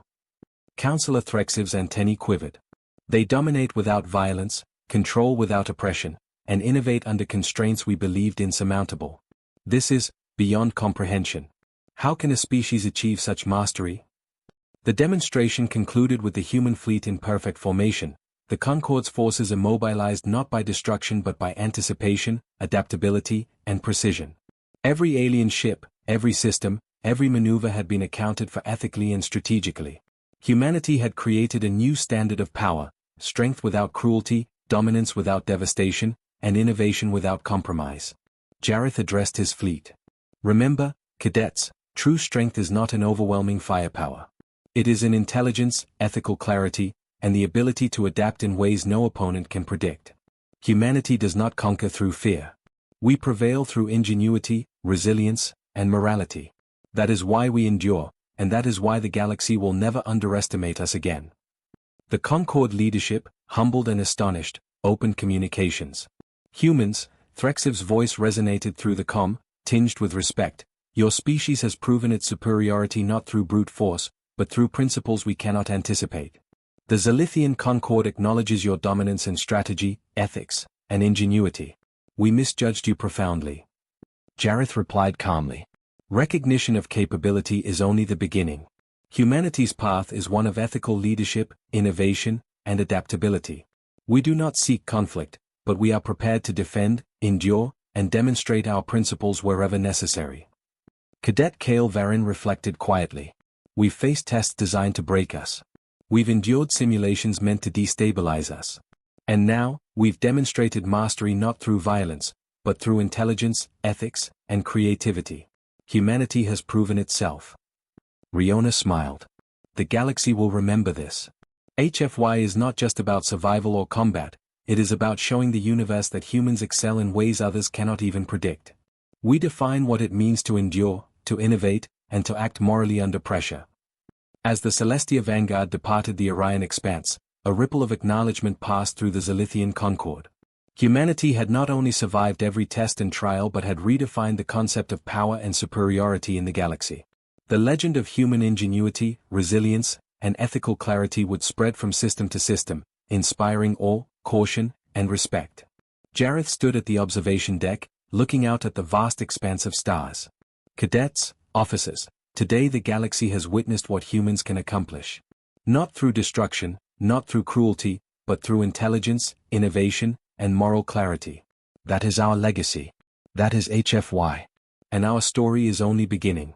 Counselor Threxiv's antennae quivered. They dominate without violence, control without oppression, and innovate under constraints we believed insurmountable. This is beyond comprehension. How can a species achieve such mastery? The demonstration concluded with the human fleet in perfect formation. The Concorde's forces immobilized not by destruction but by anticipation, adaptability, and precision. Every alien ship, every system, every maneuver had been accounted for ethically and strategically. Humanity had created a new standard of power, strength without cruelty, dominance without devastation, and innovation without compromise. Jareth addressed his fleet. Remember, cadets, true strength is not in overwhelming firepower. It is in intelligence, ethical clarity, and the ability to adapt in ways no opponent can predict. Humanity does not conquer through fear. We prevail through ingenuity, resilience, and morality. That is why we endure, and that is why the galaxy will never underestimate us again. The Concorde leadership, humbled and astonished, opened communications. Humans, Threxiv's voice resonated through the comm, tinged with respect. Your species has proven its superiority not through brute force, but through principles we cannot anticipate. The Zalithian Concorde acknowledges your dominance in strategy, ethics, and ingenuity. We misjudged you profoundly. Jareth replied calmly. Recognition of capability is only the beginning. Humanity's path is one of ethical leadership, innovation, and adaptability. We do not seek conflict, but we are prepared to defend, endure, and demonstrate our principles wherever necessary. Cadet Kale Varin reflected quietly. We've faced tests designed to break us. We've endured simulations meant to destabilize us. And now, we've demonstrated mastery not through violence, but through intelligence, ethics, and creativity. Humanity has proven itself. Riona smiled. The galaxy will remember this. HFY is not just about survival or combat, it is about showing the universe that humans excel in ways others cannot even predict. We define what it means to endure, to innovate, and to act morally under pressure. As the Celestia Vanguard departed the Orion expanse, a ripple of acknowledgement passed through the Zilithian Concord. Humanity had not only survived every test and trial but had redefined the concept of power and superiority in the galaxy. The legend of human ingenuity, resilience, and ethical clarity would spread from system to system, inspiring awe, caution, and respect. Jareth stood at the observation deck, looking out at the vast expanse of stars. Cadets, officers, today the galaxy has witnessed what humans can accomplish. Not through destruction, not through cruelty, but through intelligence, innovation, and moral clarity. That is our legacy. That is HFY. And our story is only beginning.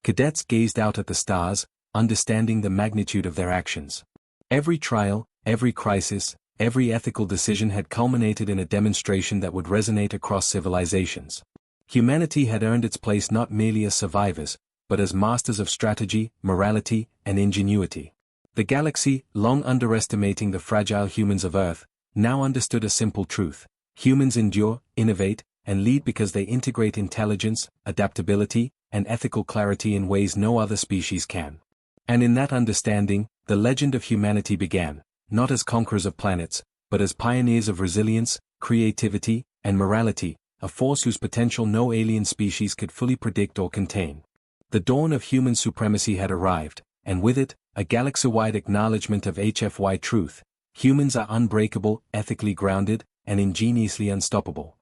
Cadets gazed out at the stars, understanding the magnitude of their actions. Every trial, every crisis, every ethical decision had culminated in a demonstration that would resonate across civilizations. Humanity had earned its place not merely as survivors, but as masters of strategy, morality, and ingenuity. The galaxy, long underestimating the fragile humans of Earth, now understood a simple truth: humans endure, innovate, and lead because they integrate intelligence, adaptability, and ethical clarity in ways no other species can. And in that understanding, the legend of humanity began, not as conquerors of planets, but as pioneers of resilience, creativity, and morality, a force whose potential no alien species could fully predict or contain. The dawn of human supremacy had arrived, and with it, a galaxy-wide acknowledgement of HFY truth: humans are unbreakable, ethically grounded, and ingeniously unstoppable.